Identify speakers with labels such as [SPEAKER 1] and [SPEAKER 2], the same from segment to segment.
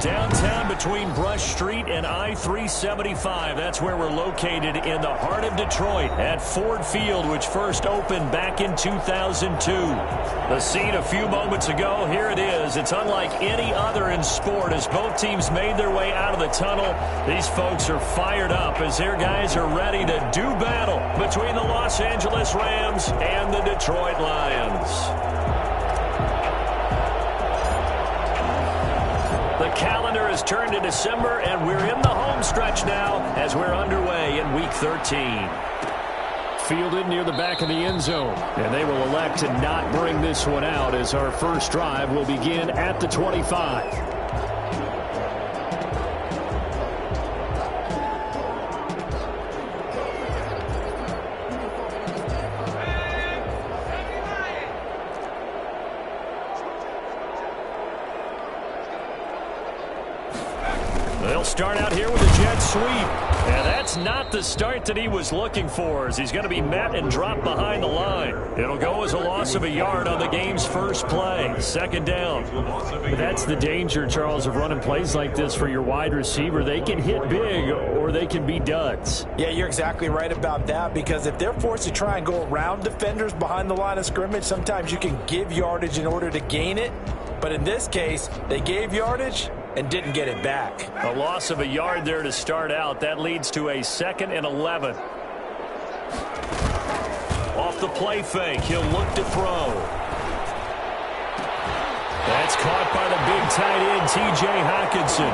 [SPEAKER 1] Downtown between Brush Street and I-375. That's where we're located in the heart of Detroit at Ford Field, which first opened back in 2002. The scene a few moments ago, here it is. It's unlike any other in sport as both teams made their way out of the tunnel. These folks are fired up as their guys are ready to do battle between the Los Angeles Rams and the Detroit Lions. The calendar has turned to December, and we're in the home stretch now as we're underway in Week 13. Fielded near the back of the end zone, and they will elect to not bring this one out as our first drive will begin at the 25. They'll start out here with a jet sweep. And that's not the start that he was looking for, as he's going to be met and dropped behind the line. It'll go as a loss of a yard on the game's first play. Second down. That's the danger, Charles, of running plays like this for your wide receiver. They can hit big or they can be duds.
[SPEAKER 2] Yeah, you're exactly right about that, because if they're forced to try and go around defenders behind the line of scrimmage, sometimes you can give yardage in order to gain it. But in this case, they gave yardage and didn't get it back.
[SPEAKER 1] A loss of a yard there to start out. That leads to a 2nd and 11. Off the play fake, he'll look to throw. That's caught by the big tight end, T.J. Hockenson.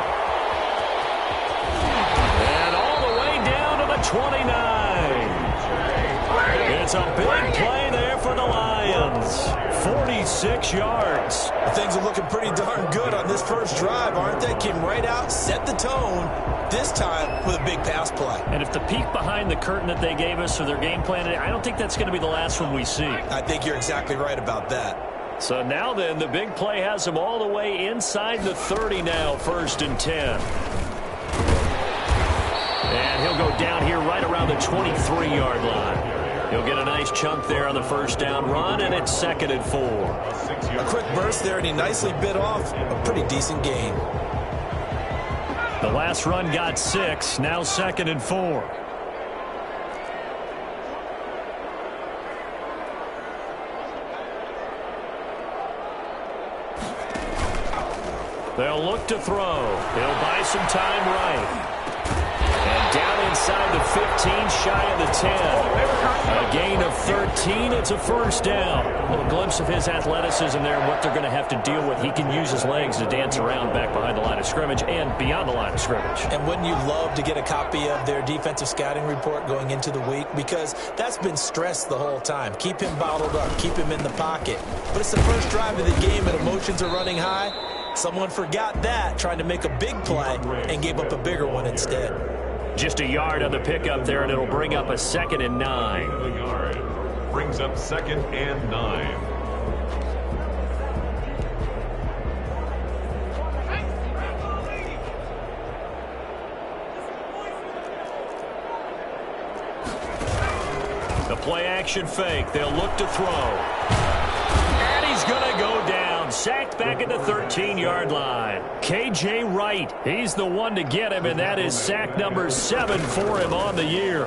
[SPEAKER 1] And all the way down to the 29. It's a big play there for the Lions. 46 yards.
[SPEAKER 2] Things are looking pretty darn good on this first drive, aren't they? Came right out, set the tone, this time with a big pass play.
[SPEAKER 1] And if the peek behind the curtain that they gave us for their game plan, I don't think that's going to be the last one we see.
[SPEAKER 2] I think you're exactly right about that.
[SPEAKER 1] So now then, the big play has them all the way inside the 30 now, 1st and 10. And he'll go down here right around the 23-yard line. He'll get a nice chunk there on the first down run, and it's 2nd and 4.
[SPEAKER 2] A quick burst there, and he nicely bit off a pretty decent gain.
[SPEAKER 1] The last run got 6, now 2nd and 4. They'll look to throw. He'll buy some time right. And down inside the 15, shy of the 10. A gain of 13. It's a first down. A little glimpse of his athleticism there and what they're going to have to deal with. He can use his legs to dance around back behind the line of scrimmage and beyond the line of scrimmage.
[SPEAKER 2] And wouldn't you love to get a copy of their defensive scouting report going into the week? Because that's been stressed the whole time. Keep him bottled up. Keep him in the pocket. But it's the first drive of the game and emotions are running high. Someone forgot that, trying to make a big play, and gave up a bigger one instead.
[SPEAKER 1] Just a yard on the pickup there, and it'll bring up a 2nd and 9.
[SPEAKER 3] Brings up 2nd and 9.
[SPEAKER 1] The play action fake. They'll look to throw. And he's going to go down. Sacked back at the 13-yard line. K.J. Wright, he's the one to get him, and that is sack number 7 for him on the year.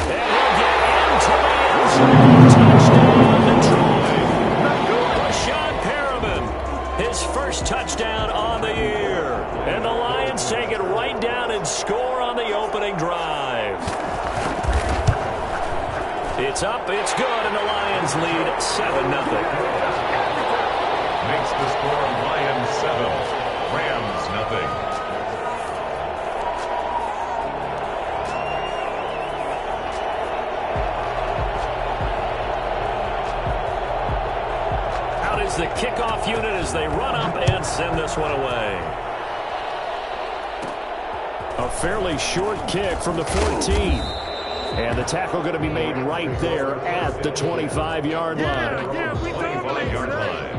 [SPEAKER 1] And he'll get into the end zone. Touchdown, Detroit. Rashawn Perriman, his first touchdown on the year. And the Lions take it right down and score on the opening drive. It's up, it's good, and the Lions lead 7-0.
[SPEAKER 3] Makes the score Lions 7, Rams nothing.
[SPEAKER 1] Out is the kickoff unit as they run up and send this one away. A fairly short kick from the 14. And the tackle going to be made right there at the 25-yard line.
[SPEAKER 3] 25-yard line.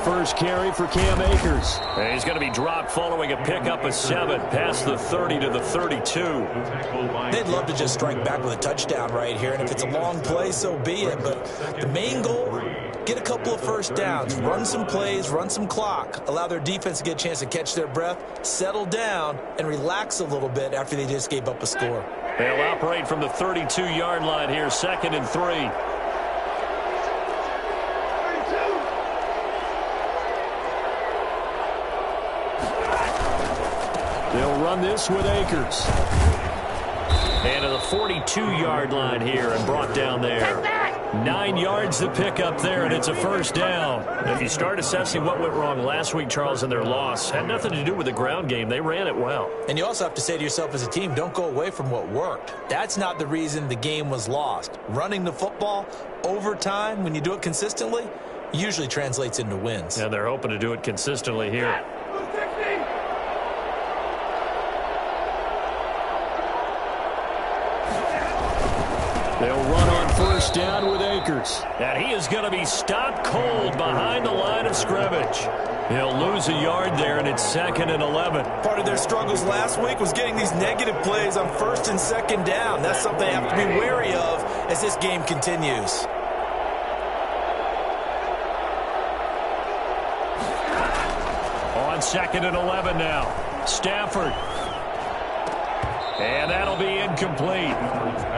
[SPEAKER 1] first carry for Cam Akers. And he's going to be dropped following a pickup of 7 past the 30 to the 32.
[SPEAKER 2] They'd love to just strike back with a touchdown right here, and if it's a long play, so be it. But the main goal, get a couple of first downs, run some plays, run some clock, allow their defense to get a chance to catch their breath, settle down, and relax a little bit after they just gave up a score.
[SPEAKER 1] They'll operate from the 32-yard line here, 2nd and 3. They'll run this with Akers. And to the 42-yard line here and brought down there. 9 yards to pick up there, and it's a first down. If you start assessing what went wrong last week, Charles, in their loss, had nothing to do with the ground game. They ran it well.
[SPEAKER 2] And you also have to say to yourself as a team, don't go away from what worked. That's not the reason the game was lost. Running the football over time, when you do it consistently, usually translates into wins.
[SPEAKER 1] And they're hoping to do it consistently here. They'll run on first down with Akers. And he is going to be stopped cold behind the line of scrimmage. He'll lose a yard there, and it's 2nd and 11.
[SPEAKER 2] Part of their struggles last week was getting these negative plays on 1st and 2nd down. That's something they have to be wary of as this game continues.
[SPEAKER 1] On 2nd and 11 now. Stafford. And that'll be incomplete.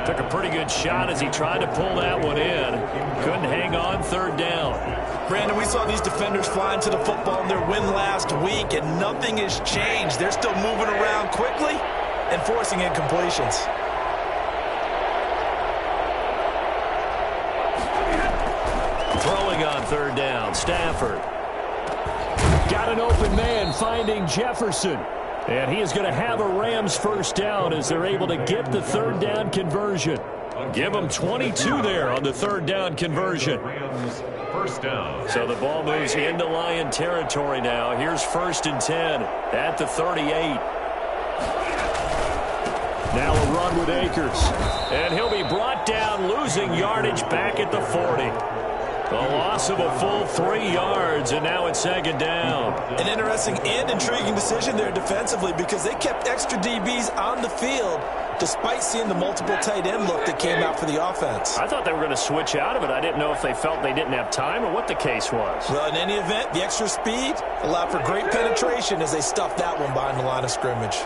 [SPEAKER 1] Took a pretty good shot as he tried to pull that one in. Couldn't hang on 3rd down.
[SPEAKER 2] Brandon, we saw these defenders flying to the football in their win last week, and nothing has changed. They're still moving around quickly and forcing incompletions.
[SPEAKER 1] Throwing on 3rd down, Stafford. Got an open man finding Jefferson. And he is going to have a Rams first down as they're able to get the 3rd down conversion. Give them 22 there on the 3rd down conversion.
[SPEAKER 3] First down.
[SPEAKER 1] So the ball moves into Lion territory now. Here's 1st and 10 at the 38. Now a run with Akers. And he'll be brought down, losing yardage back at the 40. A loss of a full 3 yards, and now it's 2nd down.
[SPEAKER 2] An interesting and intriguing decision there defensively because they kept extra DBs on the field despite seeing the multiple tight end look that came out for the offense.
[SPEAKER 1] I thought they were going to switch out of it. I didn't know if they felt they didn't have time or what the case was.
[SPEAKER 2] Well, in any event, the extra speed allowed for great penetration as they stuffed that one behind the line of scrimmage.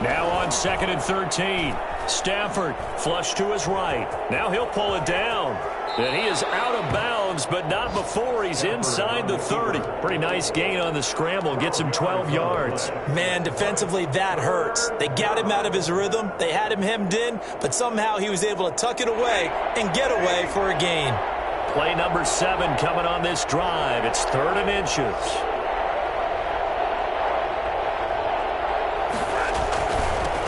[SPEAKER 1] Now on 2nd and 13. Stafford flush to his right. Now he'll pull it down. And he is out of bounds, but not before he's inside the 30. Pretty nice gain on the scramble. Gets him 12 yards.
[SPEAKER 2] Man, defensively, that hurts. They got him out of his rhythm. They had him hemmed in, but somehow he was able to tuck it away and get away for a gain.
[SPEAKER 1] Play number 7 coming on this drive. It's 3rd and inches.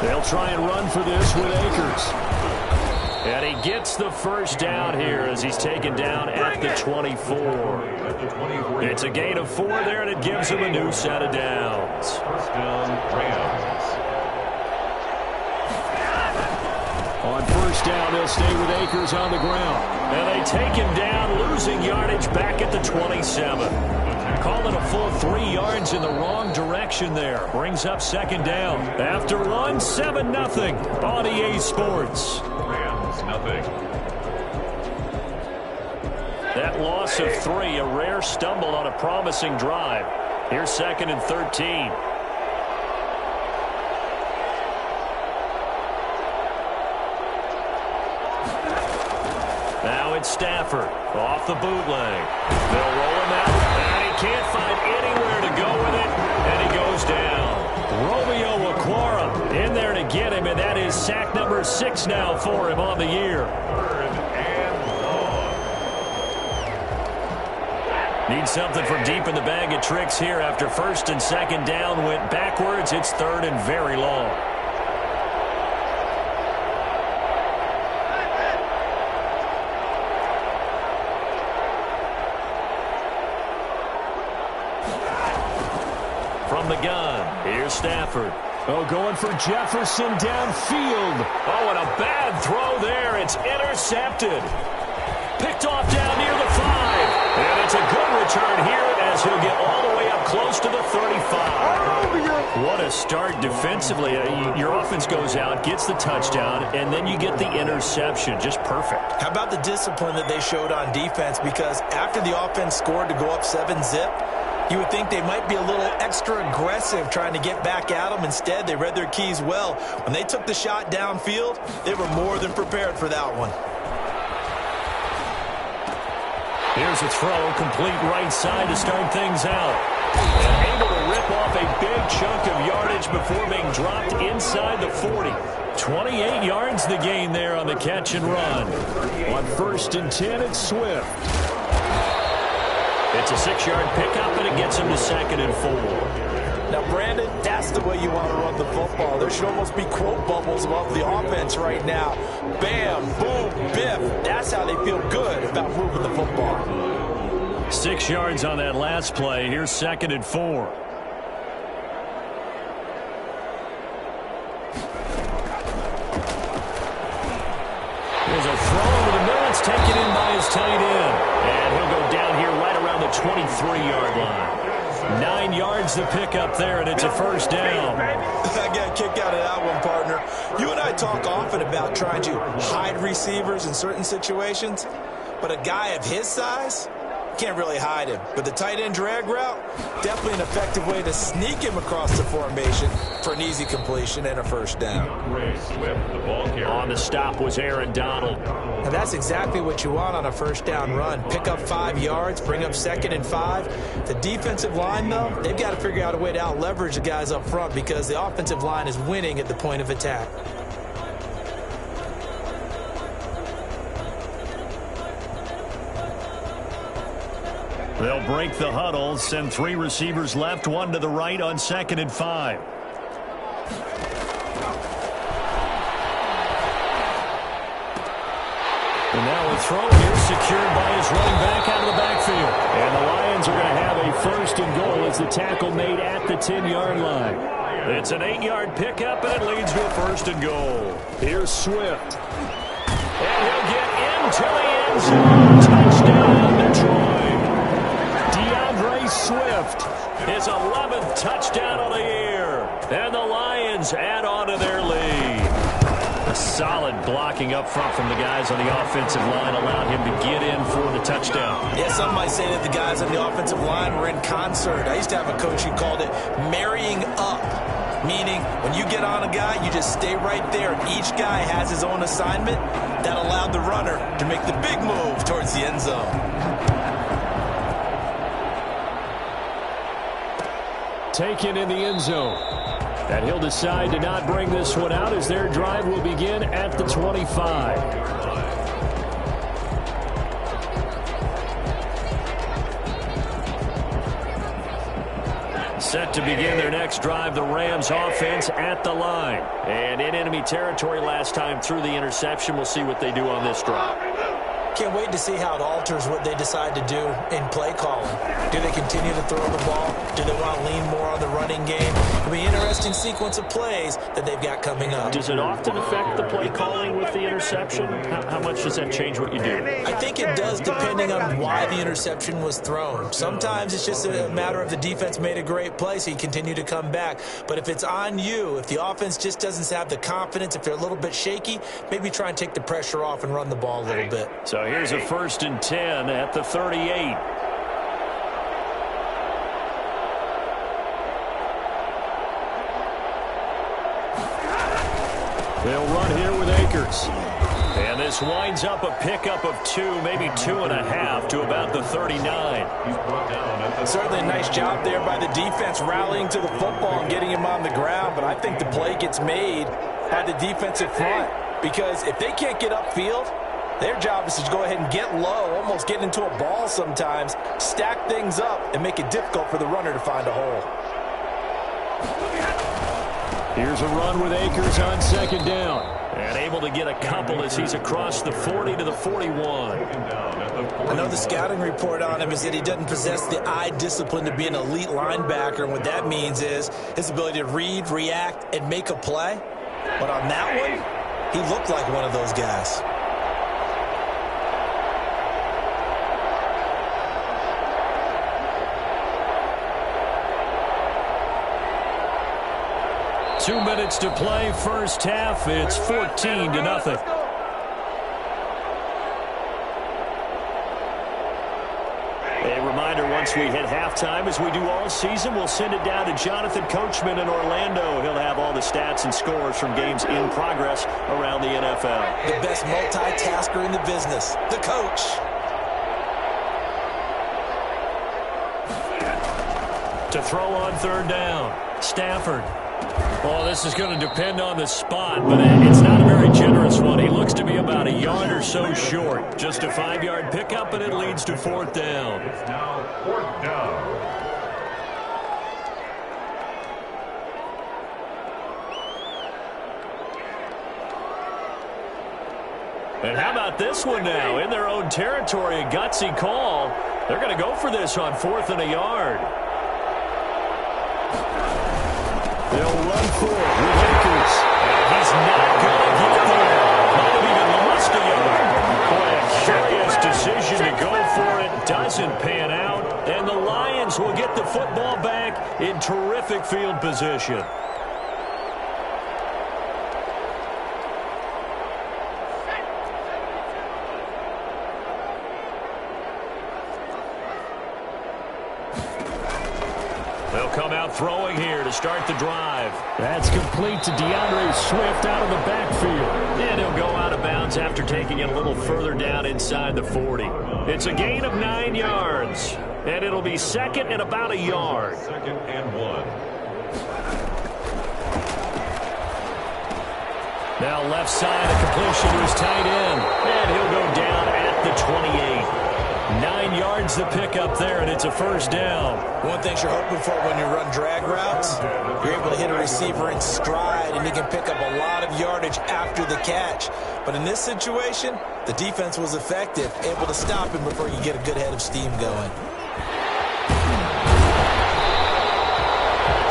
[SPEAKER 1] They'll try and run for this with Akers. And he gets the first down here as he's taken down at the 24. It's a gain of 4 there, and it gives him a new set of downs.
[SPEAKER 3] First down, Rams.
[SPEAKER 1] On first down, they'll stay with Akers on the ground. And they take him down, losing yardage back at the 27. Call it a full 3 yards in the wrong direction there. Brings up 2nd down. After 1, 7-0 on EA Sports.
[SPEAKER 3] Rams, nothing.
[SPEAKER 1] That loss of 3, a rare stumble on a promising drive. Here's 2nd and 13. Now it's Stafford off the bootleg. They'll roll him out, and he can't find anywhere to go with it, and he goes down. Romeo Okwara in there to get him, and that is sack number 6 now for him on the year.
[SPEAKER 3] 3rd and long.
[SPEAKER 1] Need something from deep in the bag of tricks here after 1st and 2nd down went backwards. It's 3rd and very long. From the gun, here's Stafford. Oh, going for Jefferson downfield. Oh, and a bad throw there. It's intercepted. Picked off down near the 5. And it's a return here as he'll get all the way up close to the 35. What a start defensively. Your offense goes out, gets the touchdown, and then you get the interception. Just perfect.
[SPEAKER 2] How about the discipline that they showed on defense? Because after the offense scored to go up 7-zip, you would think they might be a little extra aggressive trying to get back at them. Instead, they read their keys well. When they took the shot downfield, they were more than prepared for that one.
[SPEAKER 1] Here's a throw, complete right side to start things out. And able to rip off a big chunk of yardage before being dropped inside the 40. 28 yards the gain there on the catch and run. On 1st and 10, it's Swift. It's a 6-yard pickup, and it gets him to 2nd and 4.
[SPEAKER 2] Now, Brandon, that's the way you want to run the football. There should almost be quote bubbles above the offense right now. Bam, boom, biff. That's how they feel good about moving the football.
[SPEAKER 1] 6 yards on that last play. Here's 2nd and 4. There's a throw over the middle. It's taken in by his tight end. And he'll go down here right around the 23-yard line. 9 yards to pick up there, and it's a 1st down.
[SPEAKER 2] I got a kick out of that one, partner. You and I talk often about trying to hide receivers in certain situations, but a guy of his size can't really hide him. But the tight end drag route, definitely an effective way to sneak him across the formation for an easy completion and a 1st down.
[SPEAKER 1] On the stop was Aaron Donald.
[SPEAKER 2] And that's exactly what you want on a 1st down run. Pick up 5 yards, bring up 2nd and 5. The defensive line, though, they've got to figure out a way to out-leverage the guys up front because the offensive line is winning at the point of attack.
[SPEAKER 1] They'll break the huddle, send 3 receivers left, 1 to the right on 2nd and 5. And now a throw here secured by his running back out of the backfield. And the Lions are going to have a 1st and goal as the tackle made at the 10-yard line. It's an 8-yard pickup, and it leads to a 1st and goal. Here's Swift. And he'll get into the end zone. Touchdown, Detroit. Swift, his 11th touchdown of the year. And the Lions add on to their lead. A solid blocking up front from the guys on the offensive line allowed him to get in for the touchdown.
[SPEAKER 2] Yeah, some might say that the guys on the offensive line were in concert. I used to have a coach who called it marrying up, meaning when you get on a guy, you just stay right there. Each guy has his own assignment. That allowed the runner to make the big move towards the end zone.
[SPEAKER 1] Taken in the end zone. And he'll decide to not bring this one out as their drive will begin at the 25. Set to begin their next drive, the Rams offense at the line. And in enemy territory last time through the interception. We'll see what they do on this drive.
[SPEAKER 2] Can't wait to see how it alters what they decide to do in play calling. Do they continue to throw the ball? Do they want to lean more on the running game? It'll be an interesting sequence of plays that they've got coming up.
[SPEAKER 1] Does it often affect the play calling with the interception? How much does that change what you do?
[SPEAKER 2] I think it does depending on why the interception was thrown. Sometimes it's just a matter of the defense made a great play, so you continue to come back. But if it's on you, if the offense just doesn't have the confidence, if they're a little bit shaky, maybe try and take the pressure off and run the ball a little bit.
[SPEAKER 1] So here's a 1st and 10 at the 38. They'll run here with Akers. And this winds up a pickup of 2, maybe 2.5 to about the 39.
[SPEAKER 2] Certainly a nice job there by the defense rallying to the football and getting him on the ground. But I think the play gets made by the defensive front because if they can't get upfield, their job is to go ahead and get low, almost get into a ball sometimes, stack things up, and make it difficult for the runner to find a hole.
[SPEAKER 1] Here's a run with Akers on 2nd down. And able to get a couple as he's across the 40 to the 41.
[SPEAKER 2] I know the scouting report on him is that he doesn't possess the eye discipline to be an elite linebacker. And what that means is his ability to read, react, and make a play. But on that one, he looked like one of those guys.
[SPEAKER 1] 2 minutes to play, first half. It's 14-0. A reminder, once we hit halftime, as we do all season, we'll send it down to Jonathan Coachman in Orlando. He'll have all the stats and scores from games in progress around the NFL.
[SPEAKER 2] The best multitasker in the business, the coach.
[SPEAKER 1] To throw on third down, Stafford. Well, this is going to depend on the spot, but it's not a very generous one. He looks to be about a yard or so short. Just a 5-yard pickup, and it leads to fourth down.
[SPEAKER 3] It's now fourth down.
[SPEAKER 1] And how about this one now? In their own territory, a gutsy call. They're going to go for this on 4th and a yard. They'll run for it with Akers. And he's not going to get there. Might have even lost a yard. Boy, a curious decision to go for it. Doesn't pan out. And the Lions will get the football back in terrific field position. They'll come out throwing here to start the drive. That's complete to DeAndre Swift out of the backfield. And he'll go out of bounds after taking it a little further down inside the 40. It's a gain of 9 yards. And it'll be second and about a yard.
[SPEAKER 3] 2nd and 1.
[SPEAKER 1] Now left side, a completion to his tight end. And he'll go down at the 28. 9 yards the pickup there, and it's a first down.
[SPEAKER 2] One thing you're hoping for when you run drag routes, you're able to hit a receiver in stride, and he can pick up a lot of yardage after the catch. But in this situation, the defense was effective, able to stop him before you get a good head of steam going.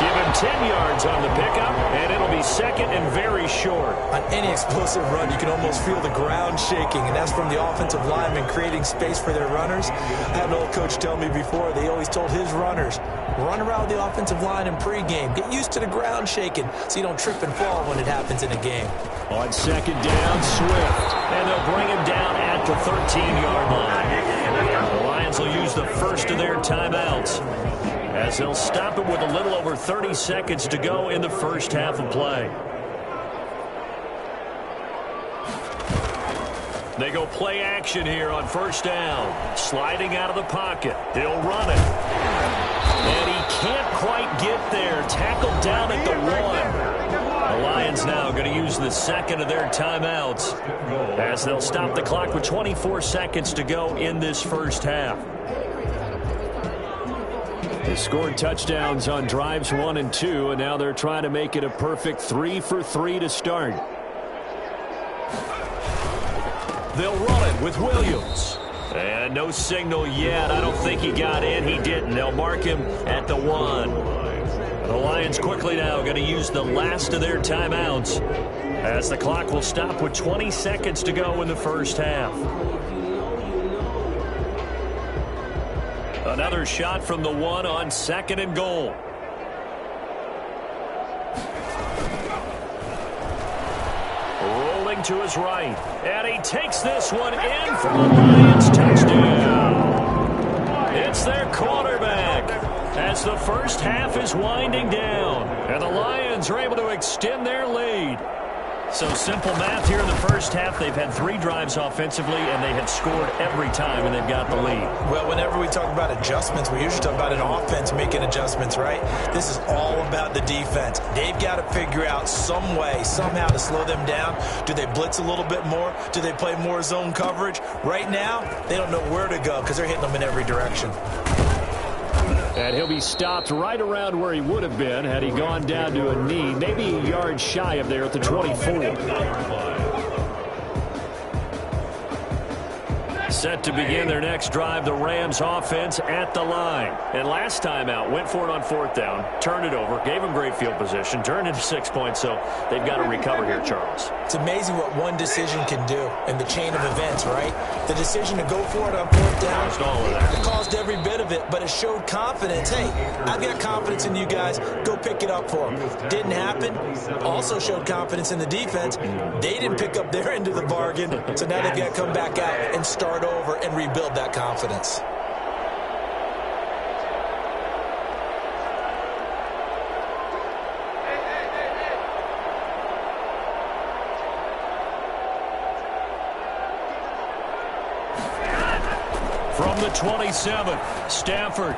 [SPEAKER 1] Give him 10 yards on the pickup, and it'll be second and very short.
[SPEAKER 2] On any explosive run, you can almost feel the ground shaking, and that's from the offensive linemen creating space for their runners. I had an old coach tell me before, they always told his runners, run around the offensive line in pregame. Get used to the ground shaking so you don't trip and fall when it happens in a game.
[SPEAKER 1] On second down, Swift, and they'll bring him down at the 13-yard line. The Lions will use the first of their timeouts, as they'll stop it with a little over 30 seconds to go in the first half of play. They go play action here on first down. Sliding out of the pocket. He'll run it. And he can't quite get there. Tackled down at the 1. The Lions now going to use the second of their timeouts, as they'll stop the clock with 24 seconds to go in this first half. They scored touchdowns on drives 1 and 2, and now they're trying to make it a perfect 3 for 3 to start. They'll run it with Williams. And no signal yet. I don't think he got in. He didn't. They'll mark him at the 1. The Lions quickly now going to use the last of their timeouts, as the clock will stop with 20 seconds to go in the first half. Another shot from the 1 on second and goal. Rolling to his right. And he takes this one in for the Lions touchdown. It's their quarterback, as the first half is winding down. And the Lions are able to extend their lead. So simple math here in the first half. They've had 3 drives offensively, and they have scored every time, and they've got the lead.
[SPEAKER 2] Well, whenever we talk about adjustments, we usually talk about an offense making adjustments, right? This is all about the defense. They've got to figure out some way, somehow to slow them down. Do they blitz a little bit more? Do they play more zone coverage? Right now, they don't know where to go because they're hitting them in every direction.
[SPEAKER 1] And he'll be stopped right around where he would have been had he gone down to a knee, maybe a yard shy of there at the 24. Set to begin their next drive, the Rams offense at the line. And last time out, went for it on 4th down, turned it over, gave them great field position, turned into 6 points, so they've got to recover here, Charles.
[SPEAKER 2] It's amazing what one decision can do in the chain of events, right? The decision to go for it on 4th down, it caused every bit of it, but it showed confidence. Hey, I've got confidence in you guys. Go pick it up for them. Didn't happen. Also showed confidence in the defense. They didn't pick up their end of the bargain, so now they've got to come back out and start over and rebuild that confidence.
[SPEAKER 1] From the 27, Stafford.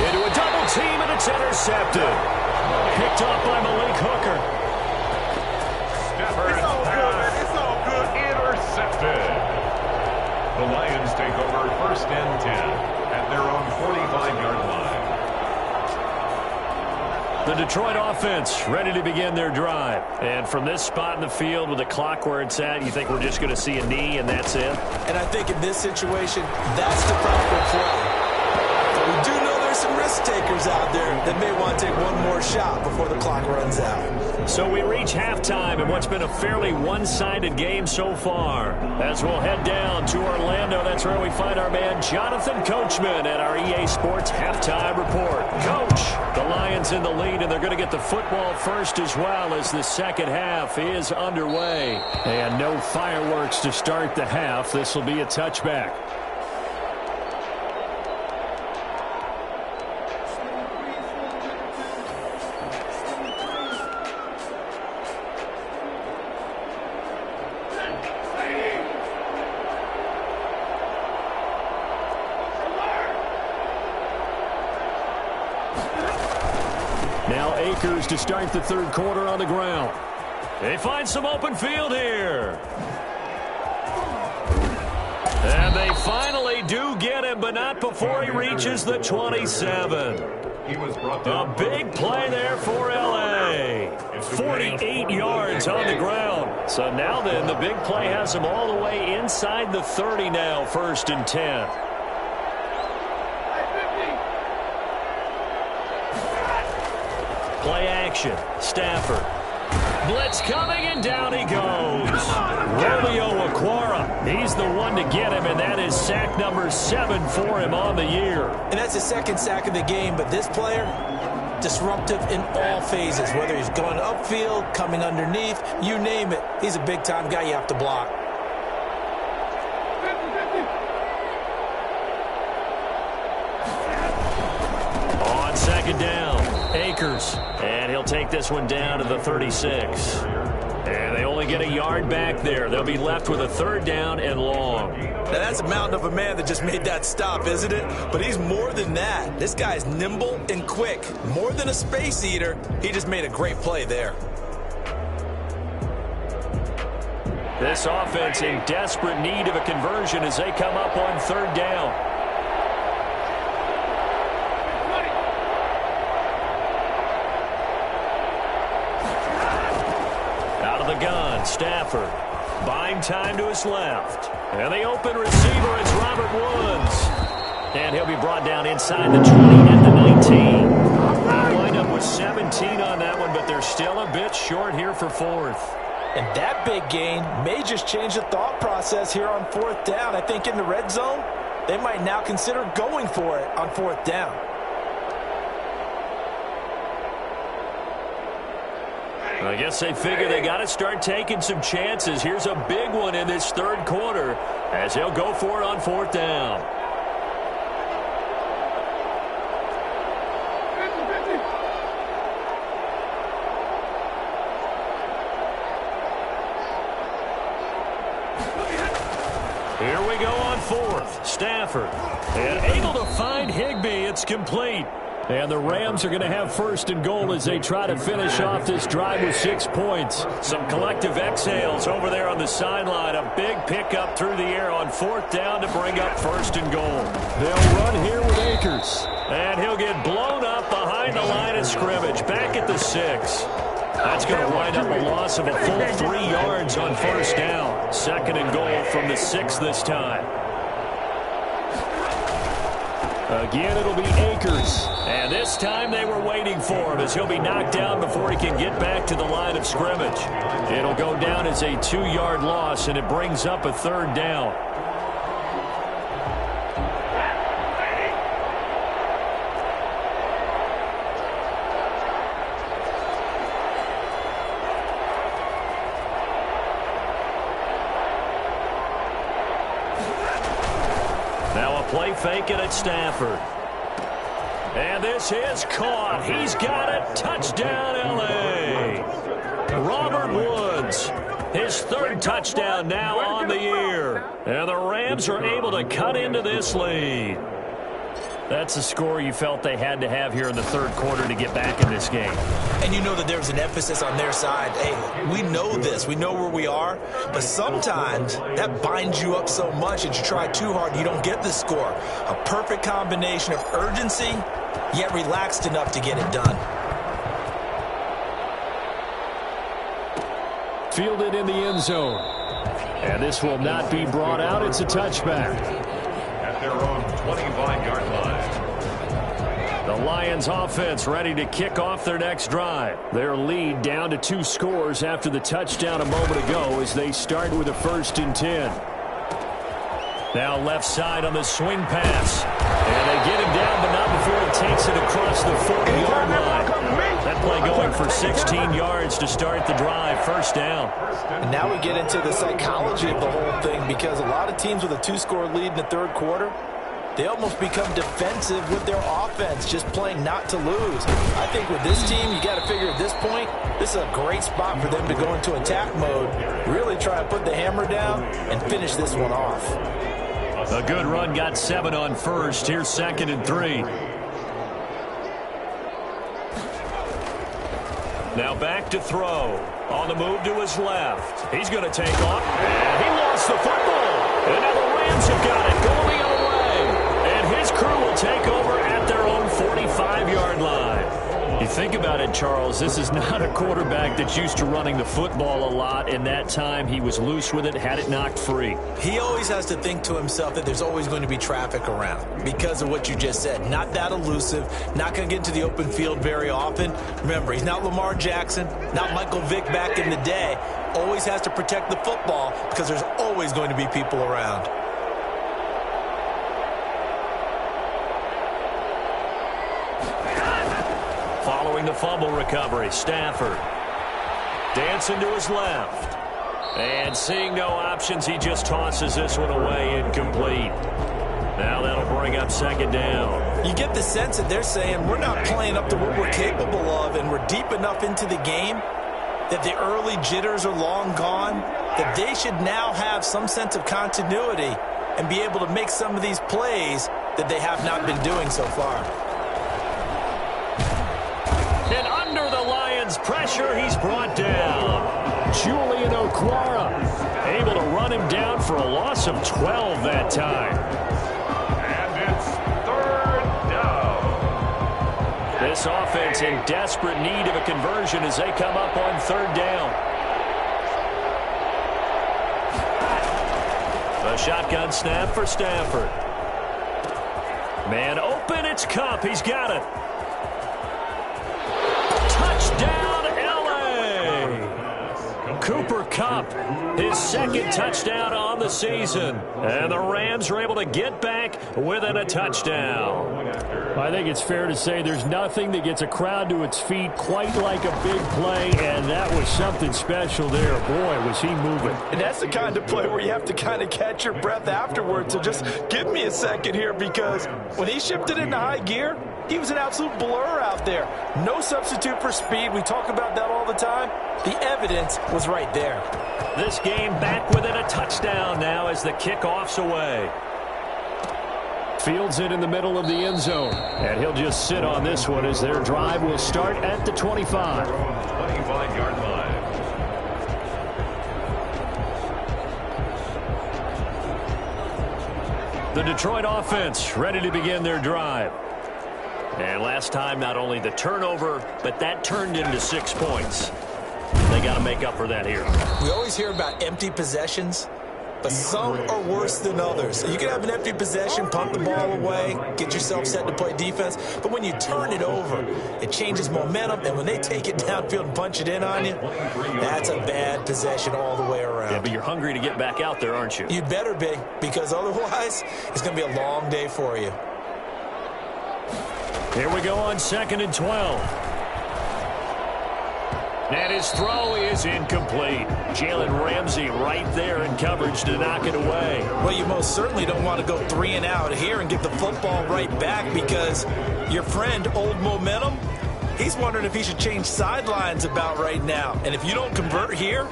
[SPEAKER 1] Into a double team, and it's intercepted. Picked off by Malik Hooker.
[SPEAKER 3] Stafford. It's all good. Intercepted. The Lions take over 1st and 10 at their own 45-yard line.
[SPEAKER 1] The Detroit offense ready to begin their drive. And from this spot in the field with the clock where it's at, you think we're just going to see a knee and that's it?
[SPEAKER 2] And I think in this situation, that's the proper play. But we do know there's some risk takers out there that may want to take one more shot before the clock runs out.
[SPEAKER 1] So we reach halftime in what's been a fairly one-sided game so far. As we'll head down to Orlando, that's where we find our man Jonathan Coachman at our EA Sports Halftime Report. Coach, the Lions in the lead, and they're going to get the football first as well as the second half is underway. And no fireworks to start the half. This will be a touchback. Now Akers to start the third quarter on the ground. They find some open field here. And they finally do get him, but not before he reaches the 27. A big play there for L.A. 48 yards on the ground. So now then, the big play has him all the way inside the 30 now, 1st and 10. Play action. Stafford. Blitz coming, and down he goes. Romeo Okwara. He's the one to get him, and that is sack number 7 for him on the year.
[SPEAKER 2] And that's the second sack of the game, but this player, disruptive in all phases, whether he's going upfield, coming underneath, you name it. He's a big-time guy you have to block.
[SPEAKER 1] On 2nd down. Akers, and he'll take this one down to the 36. And they only get a yard back there. They'll be left with a 3rd down and long.
[SPEAKER 2] Now that's a mountain of a man that just made that stop, isn't it? But he's more than that. This guy's nimble and quick. More than a space eater, he just made a great play there.
[SPEAKER 1] This offense in desperate need of a conversion as they come up on 3rd down. Gun, Stafford, buying time to his left. And the open receiver is Robert Woods. And he'll be brought down inside the 20 at the 19. They'll wind up with 17 on that one, but they're still a bit short here for 4th.
[SPEAKER 2] And that big gain may just change the thought process here on 4th down. I think in the red zone, they might now consider going for it on 4th down.
[SPEAKER 1] I guess they figure they got to start taking some chances. Here's a big one in this 3rd quarter as he'll go for it on 4th down. Here we go on 4th. Stafford. And able to find Higbee. It's complete. And the Rams are going to have 1st and goal as they try to finish off this drive with 6 points. Some collective exhales over there on the sideline. A big pickup through the air on 4th down to bring up 1st and goal. They'll run here with Akers. And he'll get blown up behind the line of scrimmage. Back at the 6. That's going to wind up a loss of a full 3 yards on first down. Second and goal from the 6 this time. Again, it'll be Akers. And this time they were waiting for him as he'll be knocked down before he can get back to the line of scrimmage. It'll go down as a 2-yard loss, and it brings up a third down. Now a play fake it at Stafford. And this is caught. He's got it. Touchdown, L.A. Robert Woods, his 3rd touchdown now on the year. And the Rams are able to cut into this lead. That's a score you felt they had to have here in the 3rd quarter to get back in this game.
[SPEAKER 2] And you know that there's an emphasis on their side. Hey, we know this. We know where we are. But sometimes that binds you up so much that you try too hard, you don't get the score. A perfect combination of urgency, yet relaxed enough to get it done.
[SPEAKER 1] Fielded in the end zone. And this will not be brought out. It's a touchback.
[SPEAKER 3] At their own 25-yard line.
[SPEAKER 1] The Lions offense ready to kick off their next drive. Their lead down to 2 scores after the touchdown a moment ago as they start with a 1st and 10. Now left side on the swing pass. And they get him down, but not before he takes it across the 40-yard line. That play going for 16 yards to start the drive. First down.
[SPEAKER 2] And now we get into the psychology of the whole thing, because a lot of teams with a 2-score lead in the 3rd quarter, they almost become defensive with their offense, just playing not to lose. I think with this team, you got to figure at this point, this is a great spot for them to go into attack mode, really try to put the hammer down and finish this one off.
[SPEAKER 1] A good run, got 7 on first. Here's 2nd and 3. Now back to throw. On the move to his left. He's going to take off. And he lost the football. And now the Rams have got it going the other way. And his crew will take over at their own 45-yard line. You think about it, Charles, this is not a quarterback that's used to running the football a lot. In that time, he was loose with it, had it knocked free.
[SPEAKER 2] He always has to think to himself that there's always going to be traffic around because of what you just said. Not that elusive, not going to get into the open field very often. Remember, he's not Lamar Jackson, not Michael Vick back in the day. Always has to protect the football because there's always going to be people around.
[SPEAKER 1] Following the fumble recovery, Stafford dancing to his left. And seeing no options, he just tosses this one away, incomplete. Now that'll bring up 2nd down.
[SPEAKER 2] You get the sense that they're saying we're not playing up to what we're capable of, and we're deep enough into the game that the early jitters are long gone, that they should now have some sense of continuity and be able to make some of these plays that they have not been doing so far.
[SPEAKER 1] And under the Lions' pressure, he's brought down. Julian Okwara able to run him down for a loss of 12 that time.
[SPEAKER 3] And it's 3rd down.
[SPEAKER 1] This offense in desperate need of a conversion as they come up on 3rd down. The shotgun snap for Stafford. Man open, it's Kupp. He's got it. Touchdown, L.A. Cooper Kupp, his 2nd touchdown on the season. And the Rams are able to get back within a touchdown. I think it's fair to say there's nothing that gets a crowd to its feet quite like a big play, and that was something special there. Boy, was he moving.
[SPEAKER 2] And that's the kind of play where you have to kind of catch your breath afterwards. So just give me a second here, because when he shifted into high gear, he was an absolute blur out there. No substitute for speed. We talk about that all the time. The evidence was right there.
[SPEAKER 1] This game back within a touchdown now as the kickoff's away. Fields it in the middle of the end zone. And he'll just sit on this one as their drive will start at the 25.
[SPEAKER 3] 25-yard line.
[SPEAKER 1] The Detroit offense ready to begin their drive. And last time, not only the turnover, but that turned into 6 points. got to make up for that here.
[SPEAKER 2] We always hear about empty possessions, but some are worse than others. You can have an empty possession, punt the ball away, get yourself set to play defense, but when you turn it over, it changes momentum, and when they take it downfield and punch it in on you, that's a bad possession all the way around.
[SPEAKER 1] Yeah, but you're hungry to get back out there, aren't you?
[SPEAKER 2] You'd better be, because otherwise, it's going to be a long day for you.
[SPEAKER 1] Here we go on 2nd and 12. And his throw is incomplete. Jalen Ramsey right there in coverage to knock it away.
[SPEAKER 2] Well, you most certainly don't want to go 3 and out here and get the football right back, because your friend, Old Momentum, he's wondering if he should change sidelines about right now. And if you don't convert here,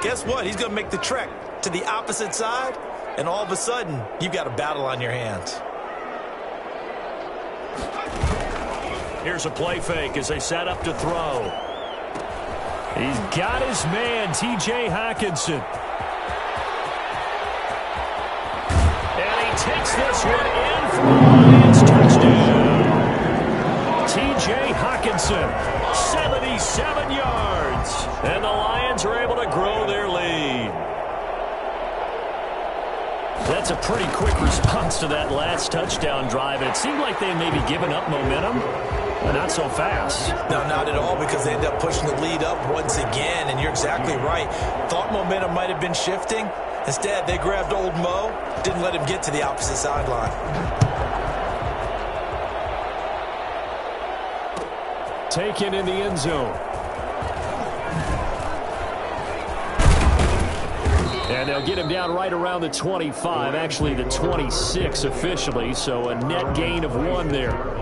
[SPEAKER 2] guess what? He's going to make the trek to the opposite side, and all of a sudden, you've got a battle on your hands.
[SPEAKER 1] Here's a play fake as they set up to throw. He's got his man, T.J. Hockenson. And he takes this one in for a Lions touchdown. T.J. Hockenson, 77 yards. And the Lions are able to grow their lead. That's a pretty quick response to that last touchdown drive. It seemed like they may be giving up momentum, but not so fast.
[SPEAKER 2] No, not at all, because they end up pushing the lead up once again, and you're exactly right. Thought momentum might have been shifting. Instead, they grabbed Old Mo, didn't let him get to the opposite sideline.
[SPEAKER 1] Taken in the end zone. And they'll get him down right around the 25, actually the 26 officially, so a net gain of 1 there.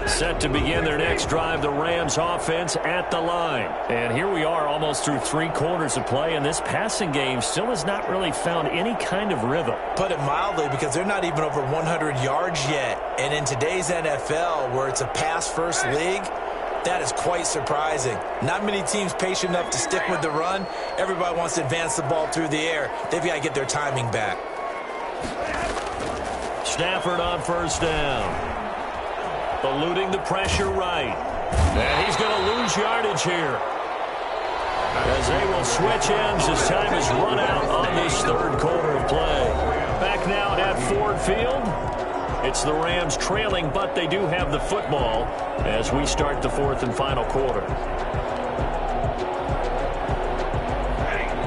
[SPEAKER 1] Set to begin their next drive, the Rams offense at the line. And here we are almost through 3 quarters of play, and this passing game still has not really found any kind of rhythm.
[SPEAKER 2] Put it mildly, because they're not even over 100 yards yet. And in today's NFL, where it's a pass-first league, that is quite surprising. Not many teams patient enough to stick with the run. Everybody wants to advance the ball through the air. They've got to get their timing back.
[SPEAKER 1] Stafford on first down. Eluding the pressure right. And he's going to lose yardage here, as they will switch ends as time is run out on this 3rd quarter of play. Back now at Ford Field. It's the Rams trailing, but they do have the football as we start the 4th and final quarter.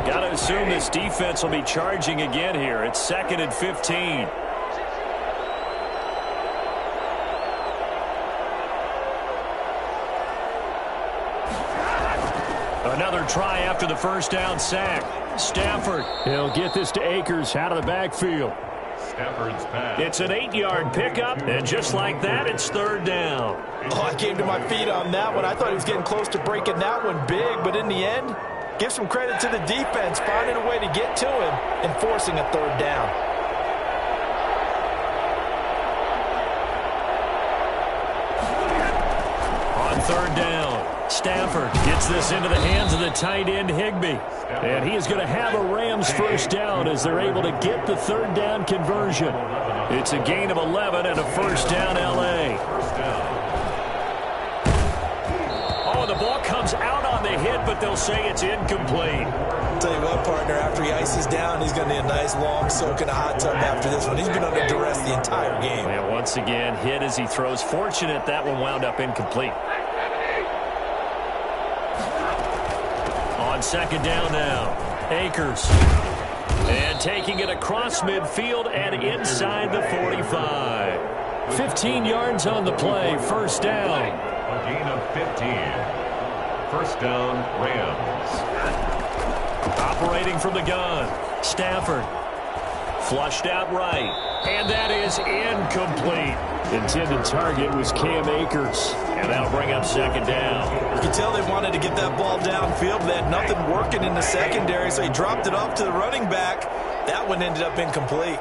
[SPEAKER 1] Got to assume this defense will be charging again here. It's 2nd and 15. Another try after the first down sack. Stafford, he'll get this to Akers out of the backfield.
[SPEAKER 3] Stafford's pass.
[SPEAKER 1] It's an 8-yard pickup, and just like that, it's 3rd down.
[SPEAKER 2] Oh, I came to my feet on that one. I thought he was getting close to breaking that one big, but in the end, give some credit to the defense, finding a way to get to him and forcing a 3rd down.
[SPEAKER 1] On 3rd down, Stafford gets this into the hands of the tight end Higbee. And he is going to have a Rams first down as they're able to get the 3rd down conversion. It's a gain of 11 and a first down L.A. Oh, the ball comes out on the hit, but they'll say it's incomplete.
[SPEAKER 2] I'll tell you what, partner, after he ices down, he's going to need a nice long soak in a hot tub after this one. He's been under duress the entire game.
[SPEAKER 1] And once again, hit as he throws. Fortunate that one wound up incomplete. On 2nd down now, Akers. And taking it across midfield and inside the 45. 15 yards on the play, first down.
[SPEAKER 3] A gain of 15. First down, Rams.
[SPEAKER 1] Operating from the gun, Stafford. Flushed out right. And that is incomplete. Intended target was Cam Akers. And that'll bring up 2nd down.
[SPEAKER 2] You can tell they wanted to get that ball downfield. They had nothing working in the secondary, so he dropped it off to the running back. That one ended up incomplete.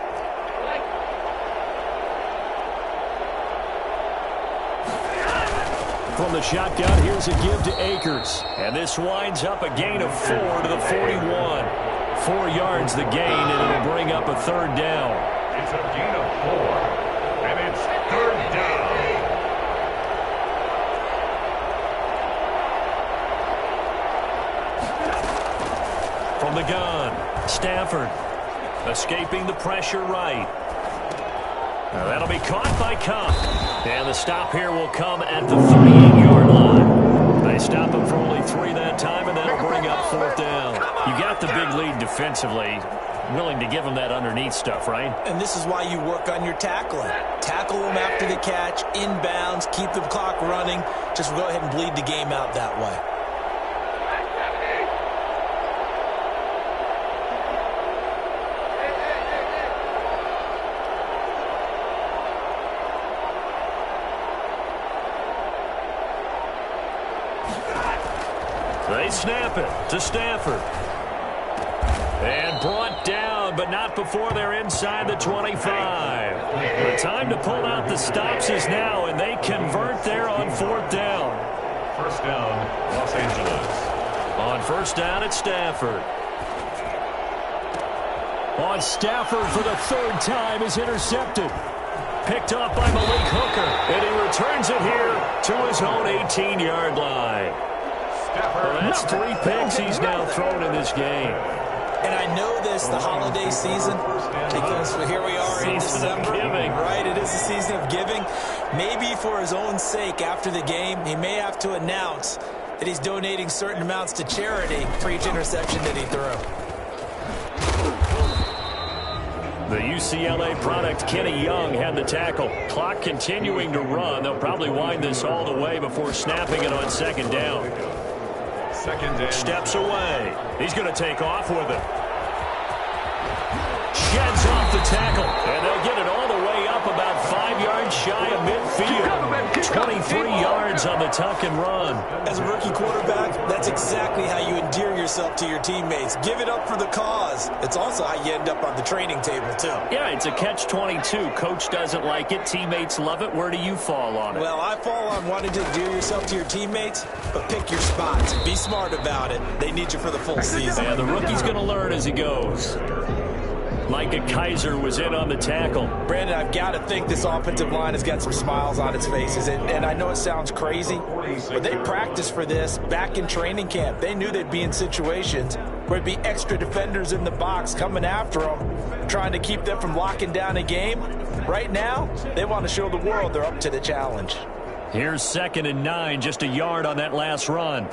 [SPEAKER 1] From the shotgun, here's a give to Akers. And this winds up a gain of 4 to the 41. 4 yards the gain, and it'll bring up a 3rd down.
[SPEAKER 3] It's a gain of 4, and it's 3rd down.
[SPEAKER 1] From the gun, Stafford escaping the pressure right. Now that'll be caught by Kupp. And the stop here will come at the 38-yard line. They stop him for only 3 that time, and that'll bring up 4th down. You got the big lead defensively. Willing to give him that underneath stuff, right?
[SPEAKER 2] And this is why you work on your tackling. Tackle them after the catch, inbounds, keep the clock running. Just go ahead and bleed the game out that way.
[SPEAKER 1] They snap it to Stafford. And brought down, but not before they're inside the 25. The time to pull out the stops is now, and they convert there on 4th down.
[SPEAKER 3] First down, Los Angeles.
[SPEAKER 1] On 1st down at Stafford. On Stafford for the 3rd time is intercepted. Picked up by Malik Hooker, and he returns it here to his own 18-yard line. Well, that's 3 picks he's now thrown in this game.
[SPEAKER 2] And I know this, the holiday season, because here we are in December. Right, it is the season of giving. Maybe for his own sake after the game, he may have to announce that he's donating certain amounts to charity for each interception that he threw.
[SPEAKER 1] The UCLA product, Kenny Young, had the tackle. Clock continuing to run. They'll probably wind this all the way before snapping it on 2nd down. Steps away. He's going to take off with it. Sheds off the tackle. And they'll get it all the way up about 5 yards shy of midfield. 23 yards on the tuck and run.
[SPEAKER 2] As a rookie quarterback, that's exactly how you endear yourself to your teammates. Give it up for the cause. It's also how you end up on the training table, too.
[SPEAKER 1] Yeah, it's a catch-22. Coach doesn't like it. Teammates love it. Where do you fall on it?
[SPEAKER 2] Well, I fall on wanting to endear yourself to your teammates, but pick your spots and be smart about it. They need you for the full season.
[SPEAKER 1] Yeah, the rookie's going to learn as he goes. Micah Kiser was in on the tackle.
[SPEAKER 2] Brandon, I've got to think this offensive line has got some smiles on its faces. And I know it sounds crazy, but they practiced for this back in training camp. They knew they'd be in situations where it'd be extra defenders in the box coming after them, trying to keep them from locking down a game. Right now, they want to show the world they're up to the challenge.
[SPEAKER 1] Here's 2nd and 9, just a yard on that last run.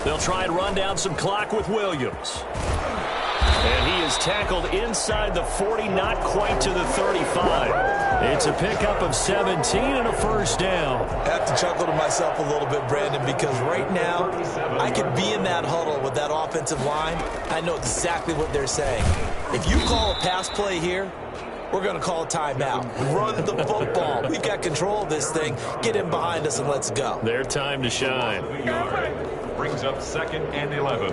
[SPEAKER 1] They'll try and run down some clock with Williams. And he is tackled inside the 40, not quite to the 35. It's a pickup of 17 and a 1st down.
[SPEAKER 2] I have to chuckle to myself a little bit, Brandon, because right now I could be in that huddle with that offensive line. I know exactly what they're saying. If you call a pass play here, we're going to call a timeout. Run the football. We've got control of this thing. Get in behind us and let's go.
[SPEAKER 1] Their time to shine.
[SPEAKER 3] Brings up 2nd and 11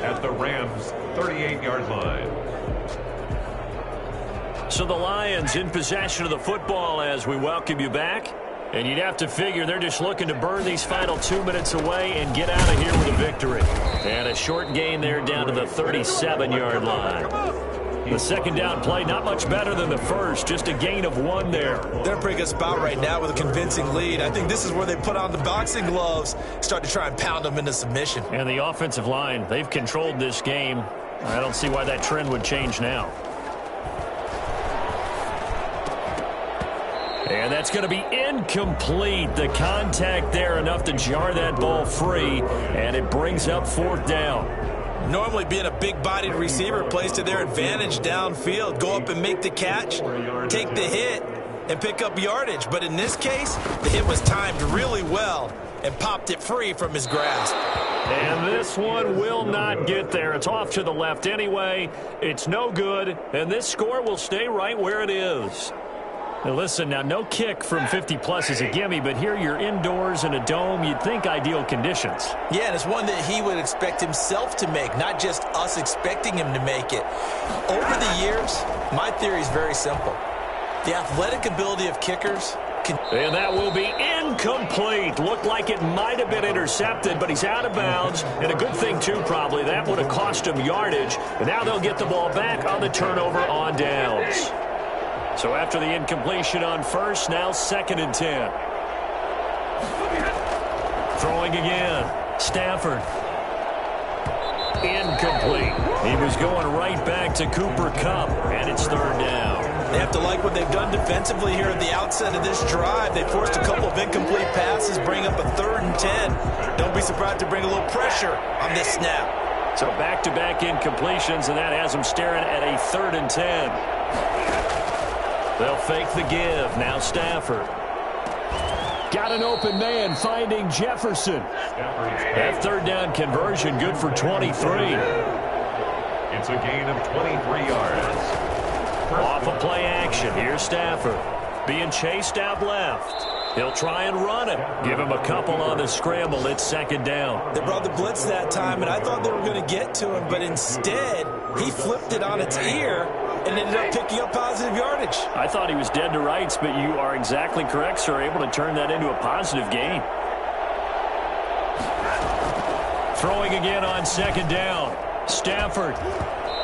[SPEAKER 3] at the Rams' 38-yard line.
[SPEAKER 1] So the Lions in possession of the football as we welcome you back. And you'd have to figure they're just looking to burn these final 2 minutes away and get out of here with a victory. And a short gain there down to the 37-yard line. The 2nd down play, not much better than the first, just a gain of 1 there.
[SPEAKER 2] They're in a pretty good spot right now with a convincing lead. I think this is where they put on the boxing gloves, start to try and pound them into submission.
[SPEAKER 1] And the offensive line, they've controlled this game. I don't see why that trend would change now. And that's going to be incomplete. The contact there enough to jar that ball free, and it brings up 4th down.
[SPEAKER 2] Normally being a big-bodied receiver plays to their advantage downfield. Go up and make the catch, take the hit, and pick up yardage. But in this case, the hit was timed really well and popped it free from his grasp.
[SPEAKER 1] And this one will not get there. It's off to the left anyway. It's no good, and this score will stay right where it is. Now listen, now no kick from 50-plus is a gimme, but here you're indoors in a dome. You'd think ideal conditions.
[SPEAKER 2] Yeah, and it's one that he would expect himself to make, not just us expecting him to make it. Over the years, my theory is very simple. The athletic ability of kickers can...
[SPEAKER 1] And that will be incomplete. Looked like it might have been intercepted, but he's out of bounds. And a good thing, too, probably. That would have cost him yardage. And now they'll get the ball back on the turnover on downs. So after the incompletion on first, now 2nd and 10. Throwing again. Stafford. Incomplete. He was going right back to Cooper Kupp, and it's third down.
[SPEAKER 2] They have to like what they've done defensively here at the outset of this drive. They forced a couple of incomplete passes, bring up a 3rd and 10. Don't be surprised to bring a little pressure on this snap.
[SPEAKER 1] So back-to-back incompletions, and that has them staring at a 3rd and 10. They'll fake the give. Now Stafford. Got an open man, finding Jefferson. That 3rd down conversion good for 23.
[SPEAKER 3] It's a gain of 23 yards.
[SPEAKER 1] Off of play action. Here's Stafford. Being chased out left. He'll try and run it. Give him a couple on the scramble. It's 2nd down.
[SPEAKER 2] They brought the blitz that time, and I thought they were going to get to him, but instead he flipped it on its ear and ended up picking up positive yardage.
[SPEAKER 1] I thought he was dead to rights, but you are exactly correct, sir. Able to turn that into a positive gain. Throwing again on 2nd down. Stafford.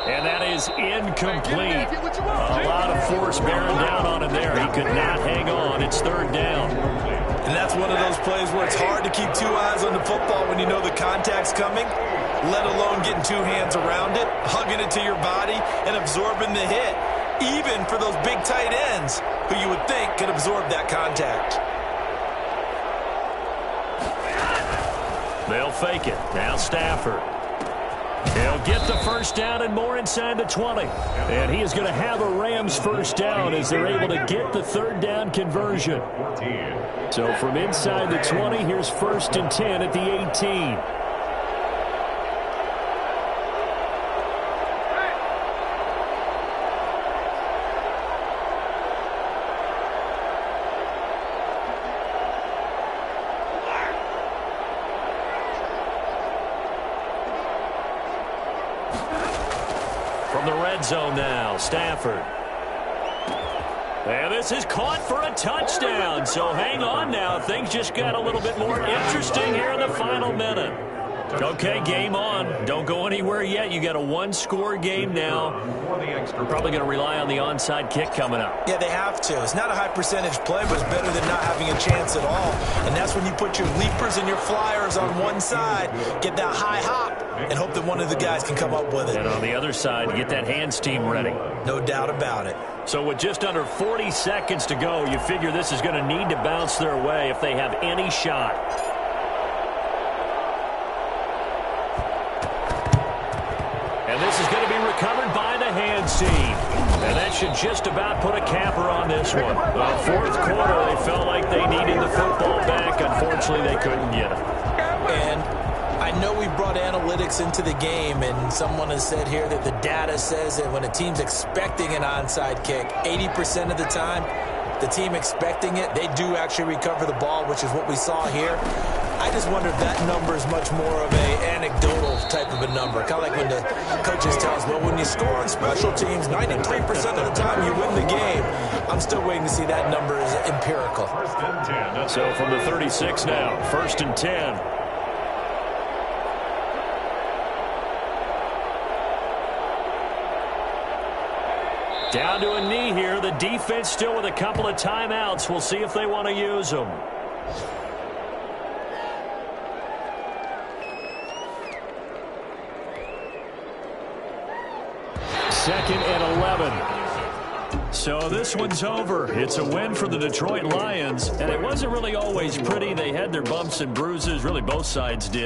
[SPEAKER 1] And that is incomplete. A lot of force bearing down on him there. He could not hang on. It's 3rd down.
[SPEAKER 2] And that's one of those plays where it's hard to keep 2 eyes on the football when you know the contact's coming, let alone getting 2 hands around it, hugging it to your body, and absorbing the hit, even for those big tight ends who you would think could absorb that contact.
[SPEAKER 1] They'll fake it. Now Stafford. He'll get the 1st down and more inside the 20. And he is going to have a Rams 1st down as they're able to get the 3rd down conversion. So from inside the 20, here's 1st and 10 at the 18. From the red zone now, Stafford. And this is caught for a touchdown. So hang on now. Things just got a little bit more interesting here in the final minute. Okay, game on. Don't go anywhere yet. You got a 1-score game now. We're probably going to rely on the onside kick coming up.
[SPEAKER 2] Yeah, they have to. It's not a high percentage play, but it's better than not having a chance at all. And that's when you put your leapers and your flyers on one side, get that high hop, and hope that one of the guys can come up with it.
[SPEAKER 1] And on the other side, get that hands team ready.
[SPEAKER 2] No doubt about it.
[SPEAKER 1] So with just under 40 seconds to go, you figure this is going to need to bounce their way if they have any shot. And this is going to be recovered by the hands team. And that should just about put a capper on this one. Well, 4th quarter, they felt like they needed the football back. Unfortunately, they couldn't get it.
[SPEAKER 2] And I know we brought analytics into the game, and someone has said here that the data says that when a team's expecting an onside kick, 80% of the time, the team expecting it, they do actually recover the ball, which is what we saw here. I just wonder if that number is much more of a anecdotal type of a number. Kind of like when the coaches tell us, well, when you score on special teams, 93% of the time you win the game. I'm still waiting to see that number is empirical.
[SPEAKER 1] So from the 36 now, 1st and 10. Down to a knee here. The defense still with a couple of timeouts. We'll see if they want to use them. Second and 11. So this one's over. It's a win for the Detroit Lions, and it wasn't really always pretty. They had their bumps and bruises. Really, both sides did.